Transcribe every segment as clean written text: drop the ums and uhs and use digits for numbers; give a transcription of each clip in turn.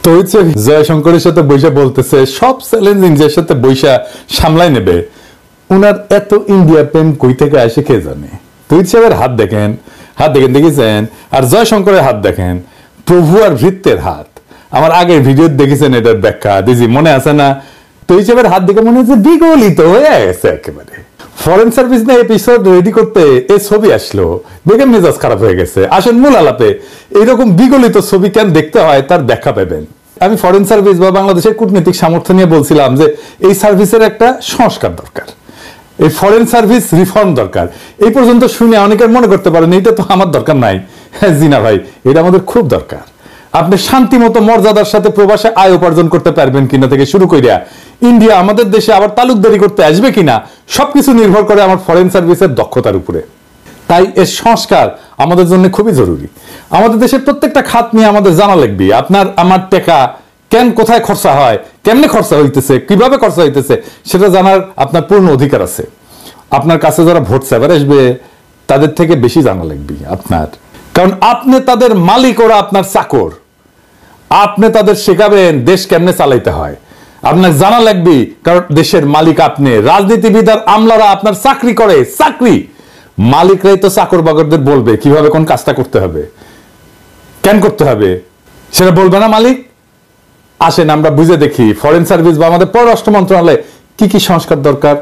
তো হচ্ছে জয়শঙ্করের সাথে বৈশা বলতেছে সব চ্যালেঞ্জ ইন্ডিয়ার সাথে বৈশা সামলাই নেবে। উনার এত ইন্ডিয়া প্রেম কই থেকে আসে কে জানে। তো সাহেবের হাত দেখেন দেখেছেন, আর জয়শঙ্করের হাত দেখেন, প্রভু আর ভৃত্যের হাত। আমার আগের ভিডিও দেখেছেন এটার ব্যাখ্যা দিজি, মনে আছে না? তো সাহেবের হাত দেখে মনে হচ্ছে বিগলিত হয়ে গেছে একেবারে। ফরেন সার্ভিস না এপিসোড রেডি করতে এই ছবি আসলো, দেখে মেজাজ খারাপ হয়ে গেছে। আসেন মূল আলাপে, এইরকম বিগলিত ছবি কেন দেখতে হয় তার ব্যাখ্যা পাবেন। আমি ফরেন সার্ভিস বা বাংলাদেশের কূটনৈতিক সামর্থ্য নিয়ে বলছিলাম যে এই সার্ভিসের একটা সংস্কার দরকার, এই ফরেন সার্ভিস রিফর্ম দরকার। এই পর্যন্ত শুনে অনেকের মনে করতে পারেন এটা তো আমার দরকার নাই। হ্যাঁ জি না ভাই, এটা আমাদের খুব দরকার। আপনি শান্তি মতো মর্যাদার সাথে প্রবাসে আয় উপার্জন করতে পারবেন কিনা থেকে শুরু করিয়া ইন্ডিয়া আমাদের দেশে আবার তালুকদারি করতে আসবে কিনা সবকিছু নির্ভর করে আমার ফরেন সার্ভিসের দক্ষতার উপরে। তাই এর সংস্কার আমাদের জন্য খুবই জরুরি। আমাদের দেশের প্রত্যেকটা খাত নিয়ে আমাদের জানা লাগবে। আপনার আমার টাকা কেন কোথায় খরচা হয়, কেমনে খরচা হইতেছে, কিভাবে খরচা হইতেছে সেটা জানার আপনার পূর্ণ অধিকার আছে। আপনার কাছে যারা ভোট চাইবার আসবে তাদের থেকে বেশি জানা লাগবে আপনার, কারণ আপনি তাদের মালিক, ওরা আপনার চাকর। আপনি তাদের শেখাবেন দেশ কেমনে চালাইতে হয়, আপনার জানা লাগবে, কারণ দেশের মালিক আপনি। রাজনীতিবিদ আর আমলারা আপনার চাকরি করে, চাকরি। মালিকরাই তো চাকর বাকরদের বলবে কিভাবে কোন কাজটা করতে হবে, কেন করতে হবে, সেটা বলবে না মালিক? আসেন আমরা বুঝে দেখি ফরেন সার্ভিস বা আমাদের পররাষ্ট্র মন্ত্রণালয়ে কি কি সংস্কার দরকার,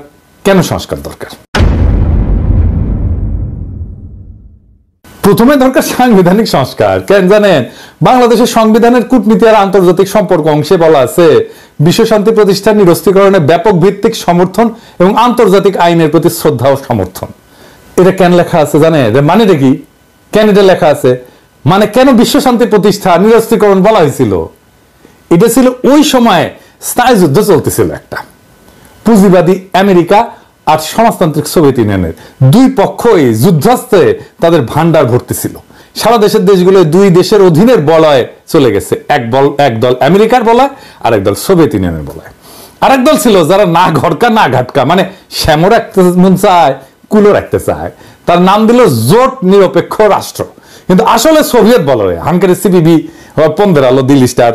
কেন সংস্কার দরকার। প্রথমে দরকার সাংবিধানিক সংস্কার। কেন জানেন? বাংলাদেশের সংবিধানের কূটনীতি আর আন্তর্জাতিক সম্পর্ক অংশে বলা আছে বিশ্ব শান্তি প্রতিষ্ঠান নিরস্ত্রীকরণে ব্যাপক ভিত্তিক সমর্থন এবং আন্তর্জাতিক আইনের প্রতি শ্রদ্ধা ও সমর্থন। এটা কেন লেখা আছে জানেন? মানেটা কি? কেন এটা লেখা আছে? মানে কেন বিশ্ব শান্তি প্রতিষ্ঠা নিরস্ত্রীকরণ বলা হয়েছিল? এটা ছিল ওই সময় স্থায়ী যুদ্ধ চলতেছিল একটা, পুঁজিবাদী আমেরিকা আর সমাজতান্ত্রিক সোভিয়েত ইউনিয়নের দুই পক্ষই যুদ্ধাস্ত্রে তাদের ভান্ডার ভর্তি ছিল। সারা দেশের দেশগুলো দুই দেশের অধীনের বলয়ে চলে গেছে। এক দল আমেরিকার বলয়, আর এক দল সোভিয়েত ইউনিয়নের বলয়। আর এক দল ছিল যারা না ঘটকা না ঘাটকা, মানে শ্যামো রাখতে মন চায়, কুলো রাখতে চায়, তার নাম দিল জোট নিরপেক্ষ রাষ্ট্র। কিন্তু আসলে সোভিয়েত বলয়, হাঙ্গেরি সিপিবি, পন্দের আলো, দিল্লি স্টার,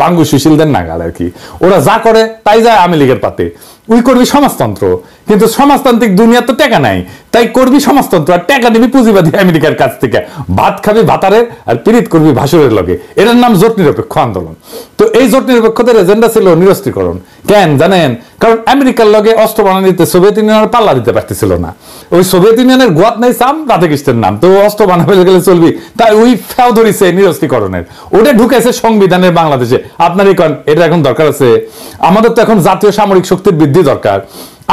বাঙ্গু সুশীলদের নাগাল আর কি। ওরা যা করে তাই যায় আওয়ামী লীগের পাতে। ওই করবি সমাজতন্ত্র, কিন্তু সমাজতান্ত্রিক দুনিয়া তো টাকা নাই, তাই করবি সমাজতন্ত্র আর টাকা নিবি পুঁজিবাদী আমেরিকার কাছ থেকে। ভাত খাবি ভাতারের আর পীড়িত করবি ভাসুরের লগে। এটার নাম জোট নিরপেক্ষ আন্দোলন। তো এই জোট নিরপেক্ষদের এজেন্ডা ছিল নিরস্ত্রীকরণ। কেন জানেন? কারণ আমেরিকার লগে অস্ত্র বানানিতে সোভিয়েত ইউনিয়নের পাল্লা দিতে পারতেছিল না। ওই সোভিয়েত ইউনিয়নের গোয়াত নাই সাম রাধাকৃষ্ণের নাম, তো অস্ত্র বানাবে গেলে চলবি, তাই ওই ফেও ধরিছে নিরস্ত্রীকরণের। ওটা ঢুকেছে সংবিধানের বাংলাদেশে। আপনার এটা এখন দরকার আছে। আমাদের তো এখন জাতীয় সামরিক শক্তির বৃদ্ধি দরকার।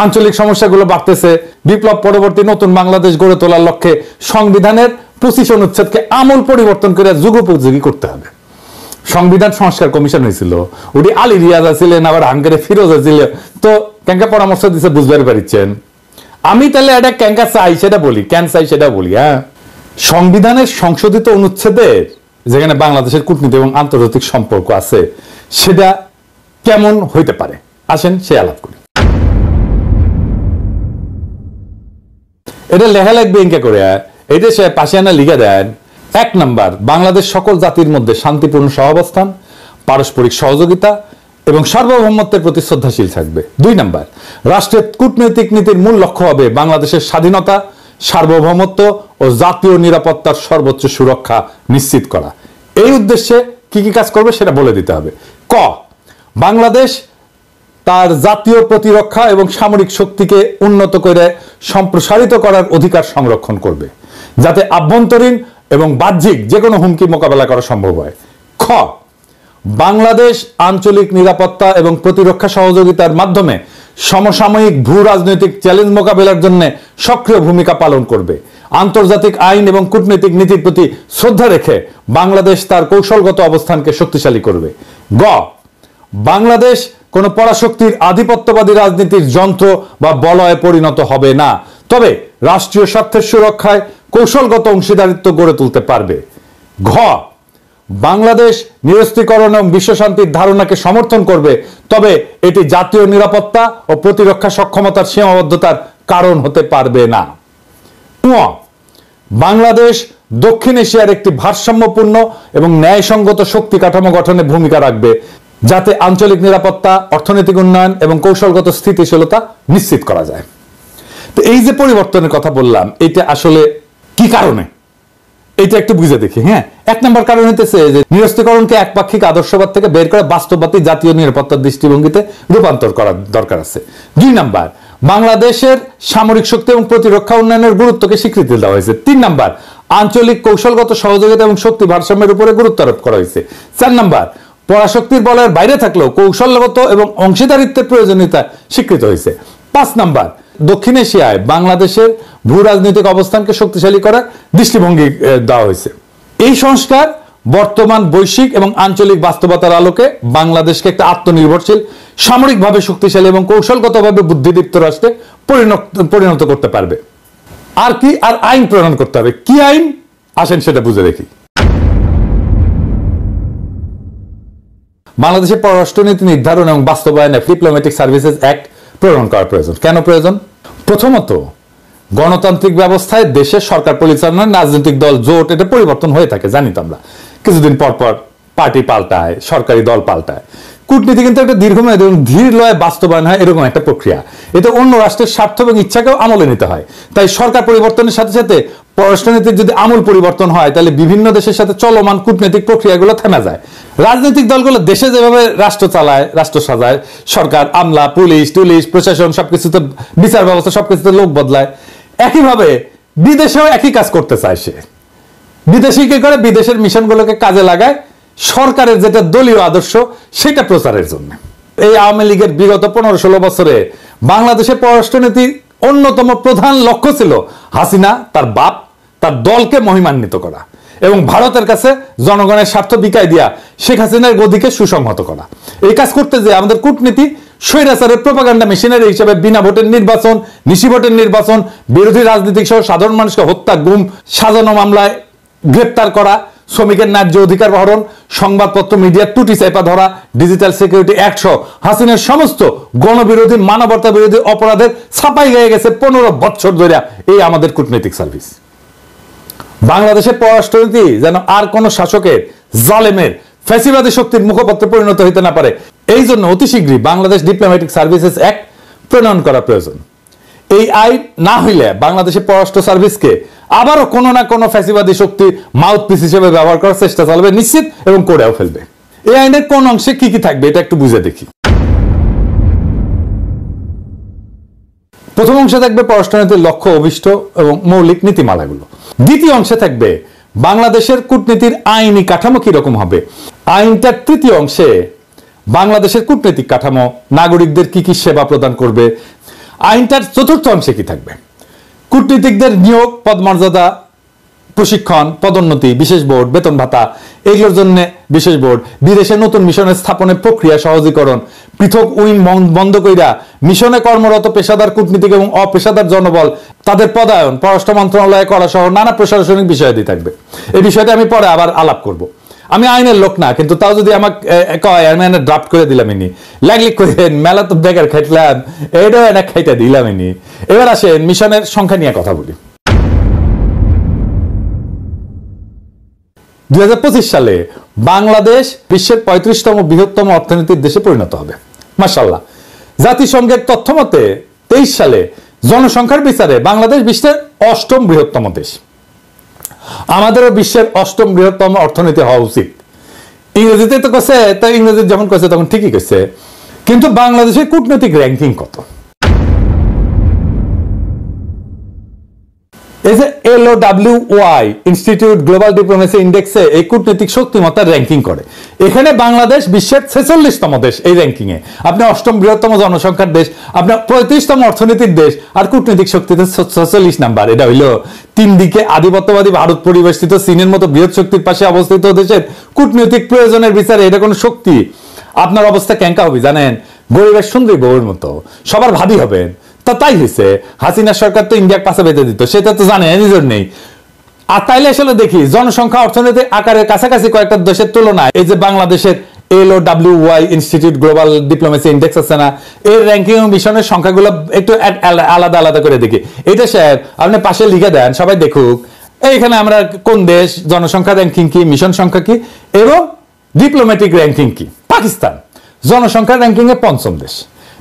আঞ্চলিক সমস্যাগুলো বাড়তেছে। বিপ্লব পরবর্তী নতুন বাংলাদেশ গড়ে তোলার লক্ষ্যে সংবিধানের 25 অনুচ্ছেদকে আমূল পরিবর্তন করে যুগোপযোগী করতে হবে। সংবিধান সংস্কার কমিশন হয়েছিল, ওটি আলী রিয়াজ ছিলেন, আবার হাঙ্গেরি ফিরোজ ছিল। তো ক্যাঙ্কা পরামর্শ দিচ্ছে, বুঝতে পারছেন? আমি তাহলে এটা ক্যাঙ্কা চাই সেটা বলি, কেন চাই সেটা বলি। হ্যাঁ, সংবিধানের সংশোধিত অনুচ্ছেদের যেখানে বাংলাদেশের কূটনীতি এবং আন্তর্জাতিক সম্পর্ক আছে সেটা কেমন হইতে পারে, আসেন সে আলাপ করি। এটা লেখা লাগবে ইনকা করে, এটা সে পাশে আনা লিখে দেন। 1 নাম্বার, বাংলাদেশ সকল জাতির মধ্যে শান্তিপূর্ণ সহাবস্থান, পারস্পরিক সহযোগিতা এবং সার্বভৌমত্বের প্রতি শ্রদ্ধাশীল থাকবে। 2 নাম্বার, রাষ্ট্রের কূটনৈতিক নীতির মূল লক্ষ্য হবে বাংলাদেশের স্বাধীনতা, সার্বভৌমত্ব ও জাতীয় নিরাপত্তার সর্বোচ্চ সুরক্ষা নিশ্চিত করা। এই উদ্দেশ্যে কি কি কাজ করবে সেটা বলে দিতে হবে। ক, বাংলাদেশ তার জাতীয় প্রতিরক্ষা এবং সামরিক শক্তিকে উন্নত করে সম্প্রসারিত করার অধিকার সংরক্ষণ করবে, যাতে আভ্যন্তরীণ এবং বাহ্যিক যে কোনো হুমকি মোকাবেলা করা সম্ভব হয়। খ, বাংলাদেশ আঞ্চলিক নিরাপত্তা এবং প্রতিরক্ষা সহযোগিতার মাধ্যমে সমসাময়িক ভূ রাজনৈতিক চ্যালেঞ্জ মোকাবেলার জন্য সক্রিয় ভূমিকা পালন করবে। আন্তর্জাতিক আইন এবং কূটনৈতিক নীতির প্রতি শ্রদ্ধা রেখে বাংলাদেশ তার কৌশলগত অবস্থানকে শক্তিশালী করবে। গ, বাংলাদেশ কোন পরাশক্তির আধিপত্যবাদী রাজনীতির যন্ত্র বা বলয়ে পরিণত হবে না, তবে রাষ্ট্রীয় স্বার্থের সুরক্ষায় কৌশলগত অংশীদারিত্ব গড়ে তুলতে পারবে। ঘ, বাংলাদেশ নিরস্ত্রীকরণ এবং বিশ্বশান্তির ধারণাকে সমর্থন করবে, তবে এটি জাতীয় নিরাপত্তা ও প্রতিরক্ষা সক্ষমতার সীমাবদ্ধতার কারণ হতে পারবে না। বাংলাদেশ দক্ষিণ এশিয়ার একটি ভারসাম্যপূর্ণ এবং ন্যায়সঙ্গত শক্তি কাঠামো গঠনে ভূমিকা রাখবে, যাতে আঞ্চলিক নিরাপত্তা, অর্থনৈতিক উন্নয়ন এবং কৌশলগত স্থিতিশীলতা নিশ্চিত করা যায়। তো এই যে পরিবর্তনের কথা বললাম, এটা আসলে কি কারণে, এটা একটু বুঝে দেখি। হ্যাঁ, এক নম্বর কারণ হইতেছে যে নিরস্ত্রীকরণকে একপাক্ষিক আদর্শবাদ থেকে বের করে বাস্তববাদী জাতীয় নিরাপত্তার দৃষ্টিভঙ্গিতে রূপান্তর করার দরকার আছে। দুই নাম্বার, বাংলাদেশের সামরিক শক্তি এবং প্রতিরক্ষা উন্নয়নের গুরুত্বকে স্বীকৃতি দেওয়া হয়েছে। তিন নাম্বার, আঞ্চলিক কৌশলগত সহযোগিতা এবং শক্তি ভারসাম্যের উপরে গুরুত্ব আরোপ করা হয়েছে। চার নাম্বার, পরাশক্তির বলয়ের বাইরে থাকলেও কৌশলগত এবং অংশীদারিত্বের প্রয়োজনীয়তা স্বীকৃত হয়েছে। পাঁচ নাম্বার, দক্ষিণ এশিয়ায় বাংলাদেশের ভূ রাজনৈতিক অবস্থানকে শক্তিশালী করার দৃষ্টিভঙ্গি দেওয়া হয়েছে। এই সংস্কার বর্তমান বৈশ্বিক এবং আঞ্চলিক বাস্তবতার আলোকে বাংলাদেশকে একটা আত্মনির্ভরশীল, সামরিকভাবে শক্তিশালী এবং কৌশলগতভাবে বুদ্ধিদীপ্ত রাষ্ট্রে পরিণত করতে পারবে। আর কি, আর আইন প্রণয়ন করতে হবে। কি আইন, আসেন সেটা বুঝে দেখি। বাংলাদেশের পররাষ্ট্রনীতি নির্ধারণ এবং বাস্তবায়নে ডিপ্লোম্যাটিক সার্ভিসেস অ্যাক্ট প্রণয়ন করা প্রয়োজন। কেন প্রয়োজন? প্রথমত, গণতান্ত্রিক ব্যবস্থায় দেশের সরকার পরিচালনার রাজনৈতিক দল, জোট, এটা পরিবর্তন হয়ে থাকে, জানি তো আমরা। কিছুদিন পর পর পার্টি পাল্টায়, সরকারি দল পাল্টায়। কূটনীতি কিন্তু একটা দীর্ঘমেয়াদী এবং ধীর লয়ে বাস্তবায়ন হয়, এরকম একটা প্রক্রিয়া। এতে অন্য রাষ্ট্রের স্বার্থ এবং ইচ্ছাকেও আমলে নিতে হয়। তাই সরকার পরিবর্তনের সাথে সাথে পররাষ্ট্রনীতির যদি আমূল পরিবর্তন হয়, তাহলে বিভিন্ন দেশের সাথে চলমান কূটনৈতিক প্রক্রিয়াগুলো থেমে যায়। রাজনৈতিক দলগুলো দেশে যেভাবে রাষ্ট্র চালায়, রাষ্ট্র সাজায়, সরকার, আমলা, পুলিশ টুলিশ, প্রশাসন, সবকিছুতে বিচার ব্যবস্থা, সবকিছুতে লোক বদলায়, একইভাবে বিদেশেও একই কাজ করতে চায় সে। বিদেশি কি করে? বিদেশের মিশনগুলোকে কাজে লাগায় সরকারের যেটা দলীয় আদর্শ সেটা প্রচারের জন্য। এই আওয়ামী লীগের বিগত 15-16 বছরে বাংলাদেশের পররাষ্ট্রনীতির অন্যতম প্রধান লক্ষ্য ছিল হাসিনা, তার বাপ, তার দলকে মহিমান্বিত করা এবং ভারতের কাছে জনগণের স্বার্থ বিকায় দিয়া শেখ হাসিনার গদিকে সুসংহত করা। এই কাজ করতে যে আমাদের কূটনীতি স্বৈরাচারের প্রোপাগান্ডা মেশিনারি হিসেবে বিনা ভোটের নির্বাচন, নিশি ভোটের নির্বাচন, বিরোধী রাজনীতিক সহ সাধারণ মানুষকে হত্যা, গুম, সাজানো মামলায় গ্রেপ্তার করা, শ্রমিকের ন্যায্য অধিকার হরণ, সংবাদপত্র মিডিয়ার ত্রুটি চেপা ধরা, ডিজিটাল সিকিউরিটি অ্যাক্ট সহ হাসিনার সমস্ত গণবিরোধী, মানবতা বিরোধী অপরাধের ছাপাই হয়ে গেছে 15 বছর ধরে এই আমাদের কূটনৈতিক সার্ভিস। বাংলাদেশের পররাষ্ট্রনীতি যেন আর কোন শাসকের, জালেমের, ফ্যাসিবাদী শক্তির মুখপত্রে পরিণত হইতে না পারে, এই জন্য অতি শীঘ্রই বাংলাদেশ ডিপ্লোম্যাটিক সার্ভিসেস অ্যাক্ট প্রণয়ন করা প্রয়োজন। এই আইন না হইলে বাংলাদেশের পররাষ্ট্র সার্ভিসকে আবারও কোনো না কোনো ফ্যাসিবাদী শক্তি মাউথপিস হিসেবে ব্যবহার করার চেষ্টা চালাবে নিশ্চিত, এবং করেও ফেলবে। এই আইনের কোন অংশে কি কি থাকবে এটা একটু বুঝে দেখি। প্রথম অংশে থাকবে পররাষ্ট্রনীতির লক্ষ্য, অভিষ্ট এবং মৌলিক নীতিমালাগুলো। দ্বিতীয় অংশে থাকবে বাংলাদেশের কূটনীতির আইনি কাঠামো কিরকম হবে। আইনটার তৃতীয় অংশে বাংলাদেশের কূটনৈতিক কাঠামো, নাগরিকদের কি কি সেবা প্রদান করবে। আইনটার চতুর্থ অংশে কি থাকবে? কূটনীতিকদের নিয়োগ, পদমর্যাদা, প্রশিক্ষণ, পদোন্নতি, বিশেষ বোর্ড, বেতন ভাতা, এগুলোর জন্য বিশেষ বোর্ড, বিদেশে নতুন মিশনের স্থাপনের প্রক্রিয়া সহজীকরণ, পৃথক উইং বন্ধ কইরা মিশনে কর্মরত পেশাদার কূটনীতিক এবং অপেশাদার জনবল তাদের পদায়ন পররাষ্ট্র মন্ত্রণালয়ে করা সহ নানা প্রশাসনিক বিষয়াদি থাকবে। এই বিষয়টা আমি পরে আবার আলাপ করব। আমি আইনের লোক না, কিন্তু তাও যদি আমাকে কয় আমি ড্রাফট করে দিলাম, ইনি লাগলি করে মেলা তো বেকার খাইলাম, এটাও একটা খাইটা দিলাম ইনি। এবার আসেন মিশনের সংখ্যা নিয়ে কথা বলি। 2025 সালে বাংলাদেশ বিশ্বের 35তম বৃহত্তম অর্থনীতির দেশে পরিণত হবে, মাশাআল্লাহ। জাতিসংঘের তথ্য মতে 23 সালে জনসংখ্যার বিচারে বাংলাদেশ বিশ্বের 8ম বৃহত্তম দেশ। আমাদেরও বিশ্বের 8ম বৃহত্তম অর্থনীতি হওয়া উচিত। ইংরেজিতে তো কইছে, তাই ইংরেজি যখন কইছে তখন ঠিকই কইছে, কিন্তু বাংলাদেশের কূটনৈতিক র্যাঙ্কিং কত? এই যে LOWY ইনস্টিটিউট গ্লোবাল ডিপ্লোমেসি ইন্ডেক্সে এই কূটনৈতিক শক্তিমত্তার র্যাঙ্কিং করে। এখানে বাংলাদেশ বিশ্বের 46তম দেশ এই র্যাঙ্কিং এ। আপনি 8ম বৃহত্তম জনসংখ্যার দেশ, আপনার 35তম অর্থনীতির দেশ, আর কূটনৈতিক শক্তিতে 46 নাম্বার। এটা হইল 3 দিকে আধিপত্যবাদী ভারত পরিবেষ্টিত চীনের মতো বৃহৎ শক্তির পাশে অবস্থিত দেশের কূটনৈতিক প্রয়োজনের বিচারে এটা কোন শক্তি? আপনার অবস্থা কেঙ্কা হবে জানেন? গরিবের সুন্দরী বউয়ের মতো, সবার ভাবি হবেন। তাই হয়েছে, হাসিনা সরকার তো ইন্ডিয়ার পাশে বেঁধে দিত, সেটা তো জানে নিজের নেই। আর তাইলে আসলে দেখি জনসংখ্যা অর্থনৈতিক আকারের কাছাকাছি কয়েকটা দেশের তুলনায় এই যে বাংলাদেশের LOWY institute global diplomacy index আছে না, এর র্যাঙ্কিং এবং মিশনের সংখ্যাগুলো একটু আলাদা আলাদা করে দেখি। এটা স্যার আপনি পাশে লিখে দেন, সবাই দেখুক। এইখানে আমরা কোন দেশ, জনসংখ্যা র্যাঙ্কিং কি, মিশন সংখ্যা কি এবং ডিপ্লোম্যাটিক র্যাঙ্কিং কি। পাকিস্তান জনসংখ্যা র্যাঙ্কিং এ পঞ্চম দেশ,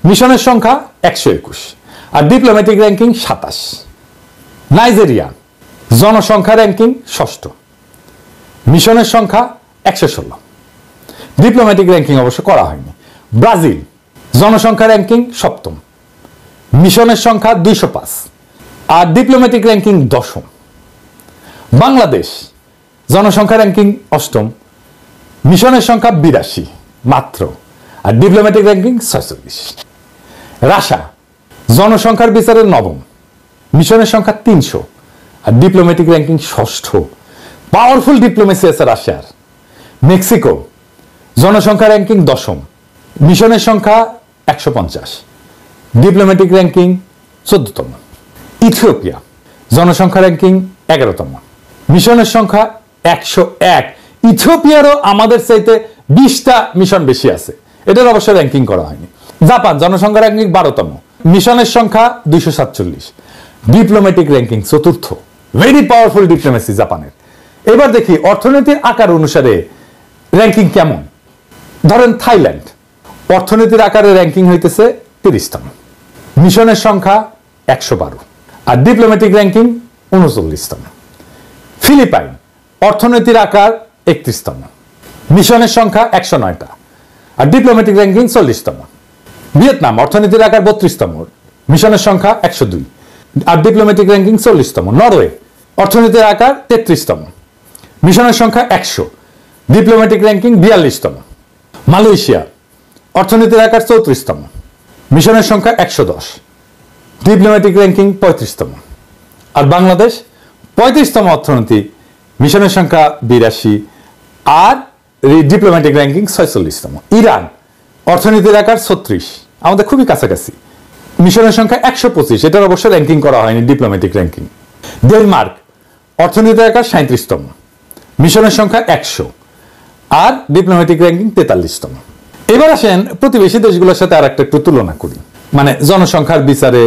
মিশনের সংখ্যা 121 আর ডিপ্লোম্যাটিক র্যাঙ্কিং 27। নাইজেরিয়া জনসংখ্যা র্যাঙ্কিং ষষ্ঠ, মিশনের সংখ্যা 116, ডিপ্লোম্যাটিক র্যাঙ্কিং অবশ্য করা হয়নি। ব্রাজিল জনসংখ্যা র্যাঙ্কিং সপ্তম, মিশনের সংখ্যা 205 আর ডিপ্লোম্যাটিক র্যাঙ্কিং দশম। বাংলাদেশ জনসংখ্যা র্যাঙ্কিং অষ্টম, মিশনের সংখ্যা 82 মাত্র আর ডিপ্লোম্যাটিক র্যাঙ্কিং 46। রাশিয়া জনসংখ্যার বিচারে নবম, মিশনের সংখ্যা 300 আর ডিপ্লোম্যাটিক র্যাঙ্কিং ষষ্ঠ। পাওয়ারফুল ডিপ্লোমেসি আছে রাশিয়ার। মেক্সিকো জনসংখ্যা র্যাঙ্কিং দশম, মিশনের সংখ্যা 150, ডিপ্লোম্যাটিক র্যাঙ্কিং 14তম। ইথিওপিয়া জনসংখ্যা র্যাঙ্কিং 11তম, মিশনের সংখ্যা 101। ইথিওপিয়ারও আমাদের চাইতে 20টা মিশন বেশি আছে, এটার অবশ্য র্যাঙ্কিং করা হয়নি। জাপান জনসংখ্যা র্যাঙ্কিং 12তম, মিশনের সংখ্যা 247, ডিপ্লোম্যাটিক র্যাঙ্কিং চতুর্থ। ভেরি পাওয়ারফুল ডিপ্লোমেসি জাপানের। এবার দেখি অর্থনীতির আকার অনুসারে র্যাঙ্কিং কেমন। ধরেন থাইল্যান্ড অর্থনীতির আকারে র্যাঙ্কিং হইতেছে 30তম, মিশনের সংখ্যা 112 আর ডিপ্লোম্যাটিক র্যাঙ্কিং 39তম। ফিলিপাইন অর্থনীতির আকার 31তম, মিশনের সংখ্যা 109টা আর ডিপ্লোম্যাটিক র্যাঙ্কিং 40তম। ভিয়েতনাম অর্থনীতির আকার 32তম, মিশনের সংখ্যা 102 আর ডিপ্লোম্যাটিক র্যাঙ্কিং 40তম। নরওয়ে অর্থনীতির আকার 33তম, মিশনের সংখ্যা 100, ডিপ্লোম্যাটিক র্যাঙ্কিং 42তম। মালয়েশিয়া অর্থনীতির আকার 34তম, মিশনের সংখ্যা 110, ডিপ্লোম্যাটিক র্যাঙ্কিং 35তম। আর বাংলাদেশ 35তম অর্থনীতি, মিশনের সংখ্যা 82 আর ডিপ্লোম্যাটিক র্যাঙ্কিং 46তম। ইরান অর্থনীতির আকার 36, আমাদের খুবই কাছাকাছি, মিশনের সংখ্যা 125, এটার অবশ্য র্যাঙ্কিং করা হয়নি ডিপ্লোম্যাটিক র্যাঙ্কিং। ডেনমার্ক অর্থনীতির আকার 37তম, মিশনের সংখ্যা 100 আর ডিপ্লোম্যাটিক র্যাঙ্কিং 43তম। এবার আসেন প্রতিবেশী দেশগুলোর সাথে আর একটা একটু তুলনা করি, মানে জনসংখ্যার বিচারে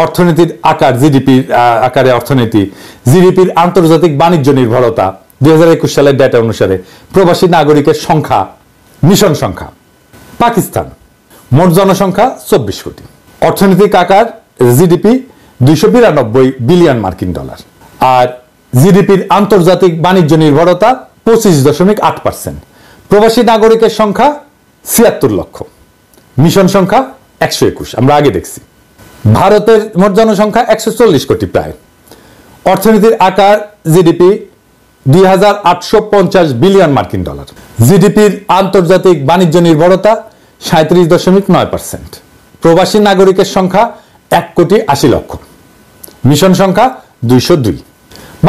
অর্থনীতির আকার, জিডিপির আকারে অর্থনীতি, জিডিপির আন্তর্জাতিক বাণিজ্য নির্ভরতা 2021 সালের ডেটা অনুসারে, প্রবাসী নাগরিকের সংখ্যা, মিশন সংখ্যা। পাকিস্তান মোট জনসংখ্যা 24 কোটি, অর্থনৈতিক আকার জিডিপি 292 বিলিয়ন মার্কিন ডলার আর জিডিপির আন্তর্জাতিক বাণিজ্য নির্ভরতা 25.8%। প্রবাসী নাগরিকের সংখ্যা 76 লক্ষ, মিশন সংখ্যা 121, আমরা আগে দেখছি। ভারতের মোট জনসংখ্যা 140 কোটি প্রায়, অর্থনীতির আকার জিডিপি 2850 বিলিয়ন মার্কিন ডলার, জিডিপির আন্তর্জাতিক বাণিজ্য নির্ভরতা 37.9%। প্রবাসী নাগরিকের সংখ্যা 1,80,00,000, মিশন সংখ্যা 202।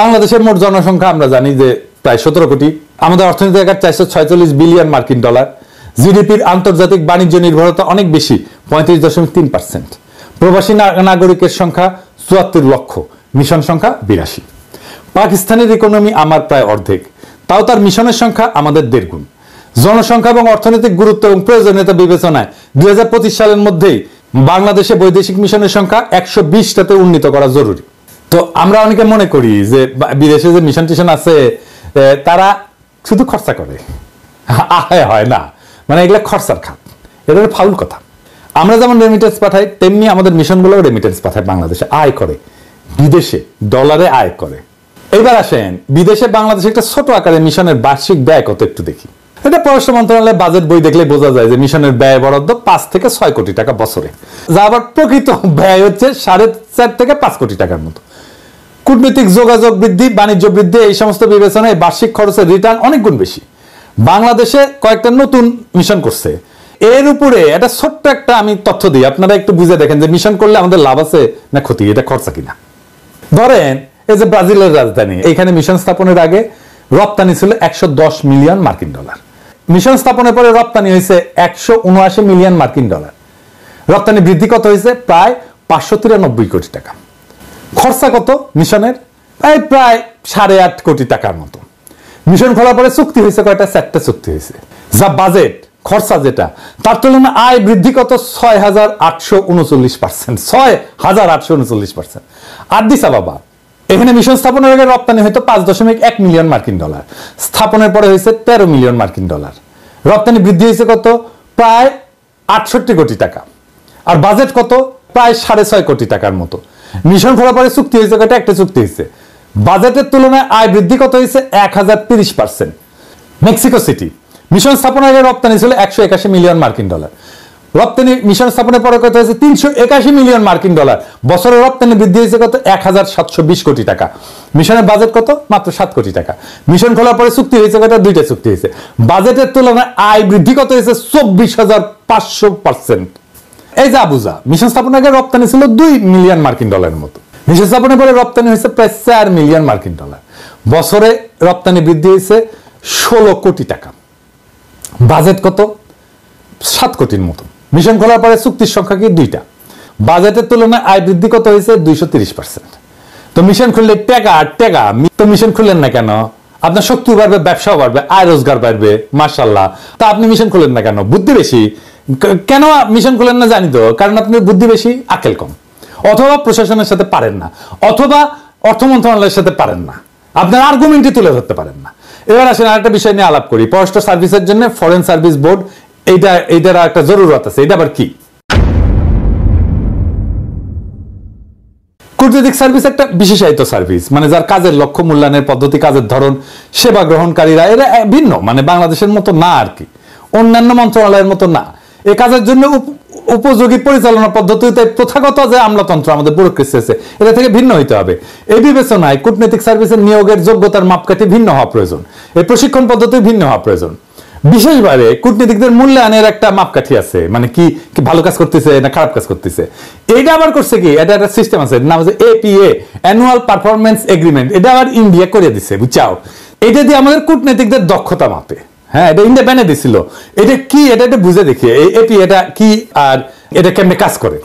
বাংলাদেশের মোট জনসংখ্যা আমরা জানি যে প্রায় 17 কোটি, আমাদের অর্থনীতির আকার 446 বিলিয়ন মার্কিন ডলার, জিডিপির আন্তর্জাতিক বাণিজ্য নির্ভরতা অনেক বেশি 35.3%। প্রবাসী নাগরিকের সংখ্যা 74 লক্ষ, মিশন সংখ্যা 82। পাকিস্তানের ইকোনমি আমার প্রায় অর্ধেক, তাও তার মিশনের সংখ্যা আমাদের 1.5 গুণ। জনসংখ্যা এবং অর্থনৈতিক গুরুত্ব এবং প্রয়োজনীয়তা বিবেচনায় 2025 সালের মধ্যেই বাংলাদেশে বৈদেশিক মিশনের সংখ্যা 120টাতে উন্নীত করা জরুরি। তো আমরা অনেকে মনে করি যে বিদেশে যে মিশন টিশন আছে তারা শুধু খরচা করে, আয় হয় না, মানে এগুলো খরচার খাত, এটা ফাউল কথা। আমরা যেমন রেমিটেন্স পাঠাই তেমনি আমাদের মিশনগুলো রেমিটেন্স পাঠায়, বাংলাদেশে আয় করে, বিদেশে ডলারে আয় করে। এবার আসেন বিদেশে বাংলাদেশে একটা ছোট আকারে মিশনের বার্ষিক ব্যয় কত একটু দেখি। এটা পররাষ্ট্র মন্ত্রণালয়ের বাজেট বই দেখলে বোঝা যায় যে মিশনের ব্যয় বরাদ্দ 5 থেকে 6 কোটি টাকা বছরে, যা আবার প্রকৃত ব্যয় হচ্ছে 4.5 থেকে 5 কোটি টাকার মতো। কূটনৈতিক যোগাযোগ বৃদ্ধি, বাণিজ্য বৃদ্ধি, এই সমস্ত বিবেচনায় বার্ষিক খরচের রিটার্ন অনেক গুণ বেশি। বাংলাদেশে কয়েকটা নতুন মিশন করছে, এর উপরে একটা ছোট্ট একটা আমি তথ্য দিই, আপনারা একটু বুঝে দেখেন যে মিশন করলে আমাদের লাভ আছে না ক্ষতি, এটা খরচা কিনা। ধরেন এই যে ব্রাজিলের রাজধানী, এখানে মিশন স্থাপনের আগে রপ্তানি ছিল 110 মিলিয়ন মার্কিন ডলার, মিশন স্থাপনের পরে রপ্তানি হয়েছে 179 মিলিয়ন মার্কিন ডলার, রপ্তানি বৃদ্ধি কত হয়েছে? প্রায় 593 কোটি টাকা। খরচা কত মিশনের? প্রায় 8.5 কোটি টাকার মতো। মিশন খোলার পরে চুক্তি হয়েছে কয়টা? 4টা চুক্তি হয়েছে। যা বাজেট খরচা যেটা, তার তুলনায় আয় বৃদ্ধি কত? 6,839%, 6,839%। আদিস আবাবা এখানে মিশন স্থাপনের আগে রপ্তানি হয়তো 5.1 মিলিয়ন মার্কিন ডলার, স্থাপনের পরে হয়েছে 13 মিলিয়ন মার্কিন ডলার। রপ্তানি বৃদ্ধি হয়েছে কত? প্রায় 68 কোটি টাকা। আর বাজেট কত? প্রায় 6.5 কোটি টাকার মতো। মিশন খোলার পরে চুক্তি হয়েছে কত? একটা চুক্তি হয়েছে। বাজেটের তুলনায় আয় বৃদ্ধি কত হয়েছে? 1030%। মেক্সিকো সিটি মিশন স্থাপনের আগে রপ্তানি ছিল 181 মিলিয়ন মার্কিন ডলার, রপ্তানি মিশন স্থাপনের পরে কত হয়েছে? 381 মিলিয়ন মার্কিন ডলার। বছরের রপ্তানি বৃদ্ধি হয়েছে কত? 1720 কোটি টাকা। মিশনের বাজেট কত? মাত্র 7 কোটি টাকা। মিশন খোলার পরে চুক্তি হয়েছে কত? 2টা চুক্তি হয়েছে। বাজেটের তুলনায় আয় বৃদ্ধি কত হয়েছে? 24,500%। এই যা বুঝা, মিশন স্থাপনের আগে রপ্তানি ছিল 2 মিলিয়ন মার্কিন ডলারের মতো, মিশন স্থাপনের পরে রপ্তানি হয়েছে প্রায় 4 মিলিয়ন মার্কিন ডলার। বছরে রপ্তানি বৃদ্ধি হয়েছে 16 কোটি টাকা। বাজেট কত? 7 কোটির মতো। মিশন খোলার পরে চুক্তির সংখ্যা কি? 2টা। বাজেটের তুলনায় আয় বৃদ্ধি কত হয়েছে? 230%। তো মিশন খুললে টাকা টাকা, তো মিশন খুললেন না কেন? আপনার শক্তি বাড়বে, ব্যবসাও বাড়বে, আয় রোজগার বাড়বে, মাশাআল্লাহ। তা আপনি মিশন খুলেন না কেন? বুদ্ধি বেশি। কেন মিশন খুলেন না জানি তো, কারণ আপনার বুদ্ধি বেশি, আকেল কম, অথবা প্রশাসনের সাথে পারেন না, অথবা অর্থ মন্ত্রণালয়ের সাথে পারেন না, আপনার আর্গুমেন্টই তুলে ধরতে পারেন না। এবার আসেন আরেকটা বিষয় নিয়ে আলাপ করি। পররাষ্ট্র সার্ভিসের জন্য ফরেন সার্ভিস বোর্ড, এইটার একটা জরুরত আছে। এটা আবার কি? কূটনৈতিক সার্ভিস একটা বিশেষায়িত সার্ভিস, মানে যার কাজের লক্ষ্য, মূল্যায়নের পদ্ধতি, কাজের ধরন, সেবা গ্রহণকারীরা এরা ভিন্ন, মানে বাংলাদেশের মতো না আর কি, অন্যান্য মন্ত্রণালয়ের মতো না। এই কাজের জন্য উপযোগী পরিচালনা পদ্ধতিতে প্রথাগত যে আমলাতন্ত্র আমাদের ব্যুরোক্রেসি আছে, এটা থেকে ভিন্ন হইতে হবে। এই বিবেচনায় কূটনৈতিক সার্ভিসের নিয়োগের যোগ্যতার মাপকাঠি ভিন্ন হওয়া প্রয়োজন, এই প্রশিক্ষণ পদ্ধতি ভিন্ন হওয়া প্রয়োজন। বিশেষভাবে কূটনীতিকদের মূল্যায়নের একটা মাপকাঠি আছে, মানে কি ভালো কাজ করতেছে না খারাপ কাজ করতেছে। এইটা আবার করছে কি, এটা একটা সিস্টেম আছে, নাম হচ্ছে এপিএ, অ্যানুয়াল পারফরমেন্স এগ্রিমেন্ট। এটা আবার ইন্ডিয়া করে দিছে, বুঝছাও। এটা দিয়ে আমাদের কূটনীতিকদের দক্ষতা মাপে। হ্যাঁ, এটা ইন্ডিয়া ব্যানে দিছিল। এটা কি, এটা বুঝে দেখি এই এপি এটা কি আর এটা কেমনে কাজ করে।